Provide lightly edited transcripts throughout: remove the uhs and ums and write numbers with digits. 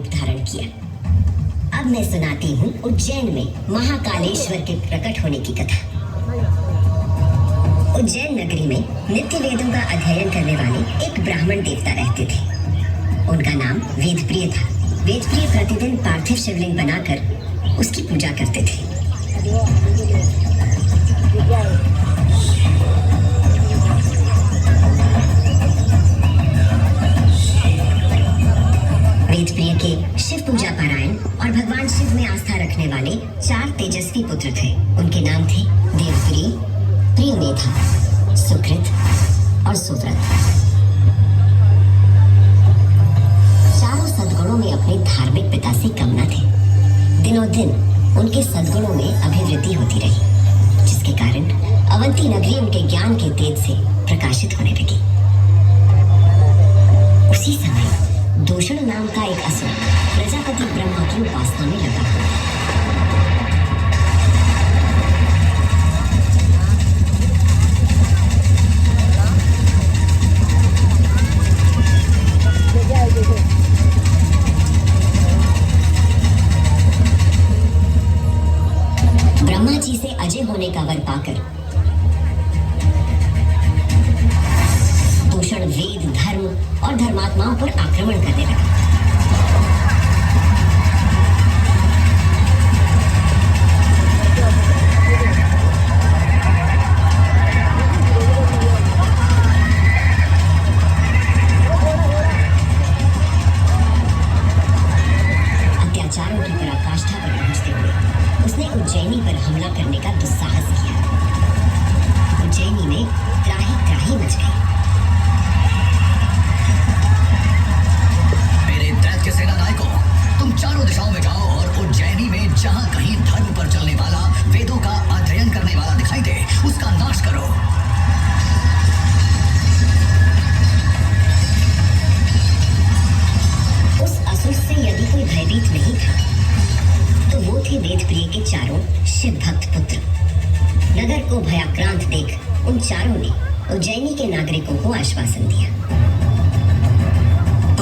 रूप धारण किया। अब मैं सुनाती हूँ उज्जैन में महाकालेश्वर के प्रकट होने की कथा। उज्जैन नगरी में नित्य वेदों का अध्ययन करने वाले एक ब्राह्मण देवता रहते थे। उनका नाम वेदप्रिय था। वेदप्रिय प्रतिदिन पार्थिव शिवलिंग बनाकर उसकी पूजा करते थे। वेदप्रिय के शिव पूजा पारायण और भगवान शिव में आस्था रखने वाले 4 तेजस्वी पुत्र थे। उनके नाम थे देवप्रिय, प्रियमेधा, सुकृत और सुव्रत। चारों सद्गुणों में अपने धार्मिक पिता से कम न थे। दिनों दिन उनके सद्गुणों में अभिवृद्धि होती रही, जिसके कारण अवंती नगरी उनके ज्ञान के तेज से प्रकाशित होने लगी। उसी समय दूषण नाम का एक असुर प्रजापति ब्रह्मा की उपासना में लगा हुआ था। ब्रह्मा जी से अजय होने का वर पाकर दूषण वेद, धर्म और धर्मात्माओं पर आक्रमण करने लगा। अत्याचारों की पराकाष्ठा पर पहुंचते हुए उसने उज्जैनी पर हमला करने का दुस्साहस किया। उज्जैनी में त्राही त्राही मच गई। के सेनानायकों, तुम चारों दिशाओं में जाओ और उज्जैनी में जहां कहीं धर्म पर चलने वाला, वेदों का अध्ययन करने वाला दिखाई दे, उसका नाश करो। उस असुर से यदि कोई भयभीत नहीं था, तो वो थे वेदप्रिय के चारों शिव भक्त पुत्र। नगर को भयाक्रांत देख उन चारों ने उज्जैनी के नागरिकों को आश्वासन दिया।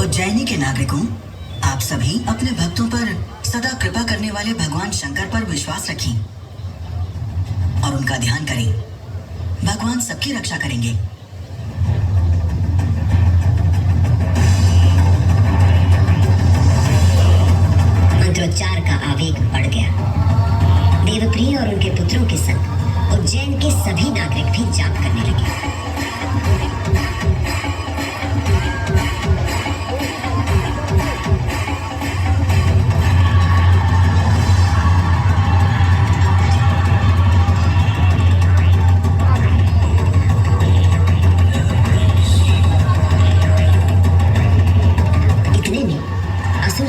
उज्जैनी के नागरिकों, आप सभी अपने भक्तों पर सदा कृपा करने वाले भगवान शंकर पर विश्वास रखें और उनका ध्यान करें। भगवान सबकी रक्षा करेंगे। मंत्रोच्चार का आवेग बढ़ गया। देवप्रिय और उनके पुत्रों के संग उज्जैन के सभी नागरिक भी जाप करने लगे।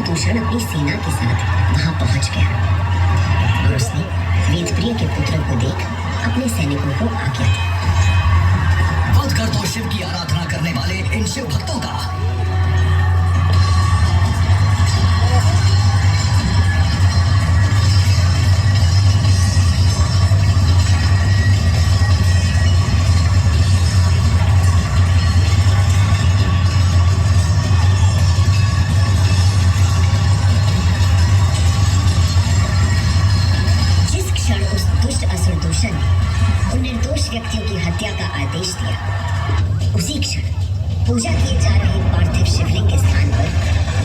दूषण अपनी सेना के साथ वहां पहुंच गया और उसने वेदप्रिय के पुत्रों को देख अपने सैनिकों को आज्ञा दी। वध कर दो शिव की आराधना करने वाले इन शिव भक्तों का। उन निर्दोष व्यक्तियों की हत्या का आदेश दिया। उसी क्षण पूजा किए जा रहे पार्थिव शिवलिंग के स्थान पर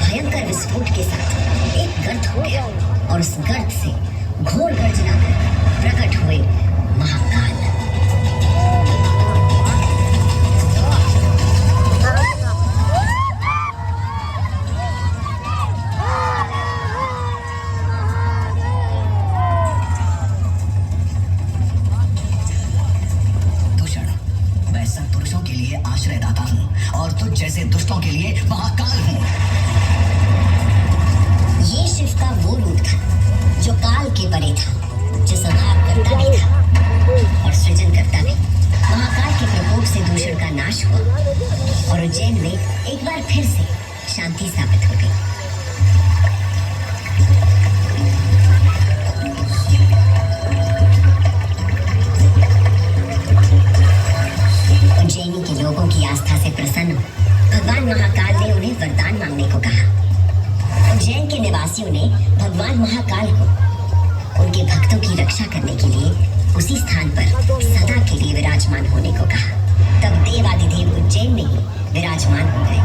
भयंकर विस्फोट के साथ एक गर्त हो गया और उस गर्त से घोर गर्जना कर प्रकट हुए महाकाल। पुरुषों के लिए आश्रयदाता हूँ और तुझ जैसे दुष्टों के लिए महाकाल हूँ। ये शिव का वो रूप था जो काल के परे था, जो संहार करता भी था। वासियों ने भगवान महाकाल को उनके भक्तों की रक्षा करने के लिए उसी स्थान पर सदा के लिए विराजमान होने को कहा। तब देवादिदेव उज्जैन में ही विराजमान हो गए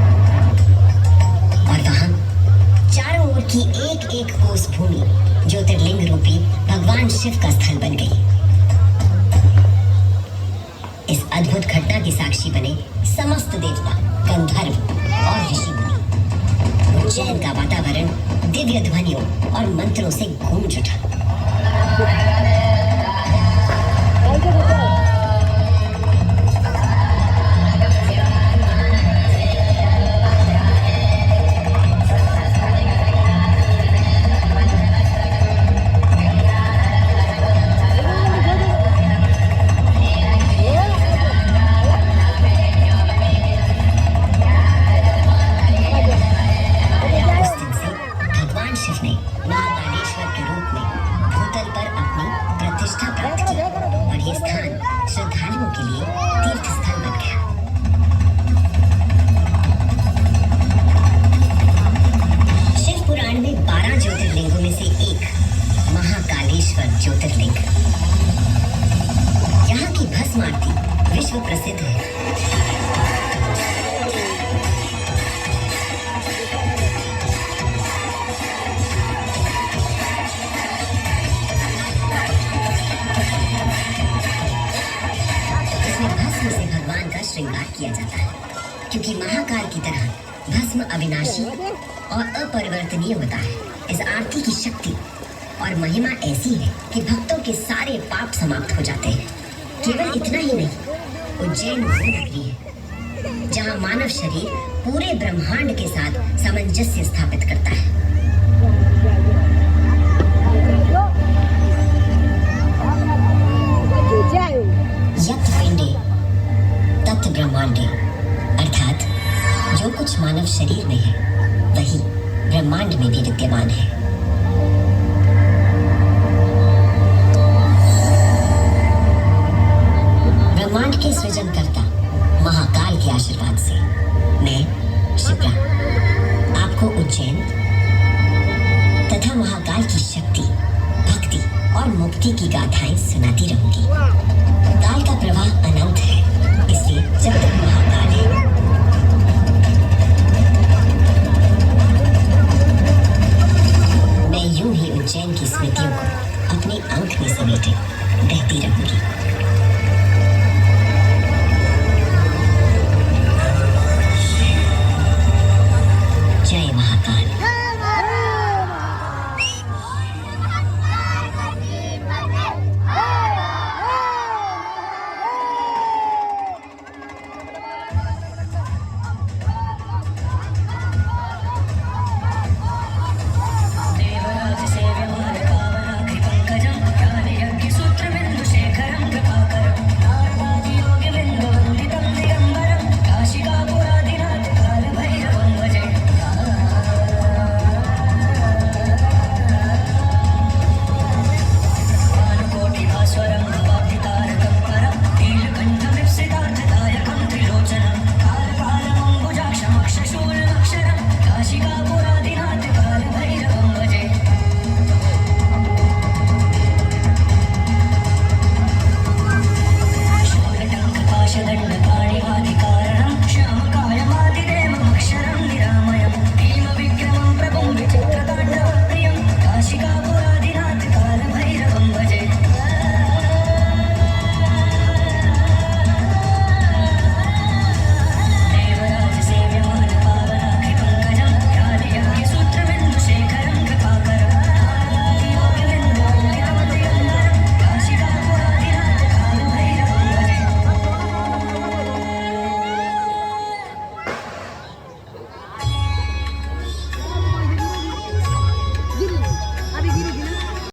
और वहां चारों ओर की एक एक कोस भूमि ज्योतिर्लिंग रूपी भगवान शिव का स्थल बन गई। इस अद्भुत घटना की साक्षी बने समस्त देवता, गंधर्व और ऋषि मुनि। उज्जैन का वातावरण दिव्य ध्वनियों और मंत्रों से गूंज उठा। ज्योतिर्लिंग यहाँ की भस्म आरती विश्व प्रसिद्ध है। इसमें भस्म से भगवान का श्रृंगार किया जाता है, क्योंकि महाकाल की तरह भस्म अविनाशी और अपरिवर्तनीय होता है। इस आरती की शक्ति और महिमा ऐसी है कि भक्तों के सारे पाप समाप्त हो जाते हैं। केवल इतना ही नहीं, उज्जैन वो नगरी है जहां मानव शरीर पूरे ब्रह्मांड के साथ सामंजस्य स्थापित करता है। यत् पिंडे तत् ब्रह्मांडे, अर्थात जो कुछ मानव शरीर में है वही ब्रह्मांड में भी विद्यमान है। ब्रह्मांड के सृजनकर्ता महाकाल के आशीर्वाद से मैं शिप्रा आपको उज्जैन तथा महाकाल की शक्ति, भक्ति और मुक्ति की गाथाएं सुनाती रहूंगी। काल का प्रवाह अनंत है, इसलिए जब तक महाकाल है मैं यूं ही उज्जैन की स्मृतियों को अपनी आंख में समेटे बहती रहूंगी।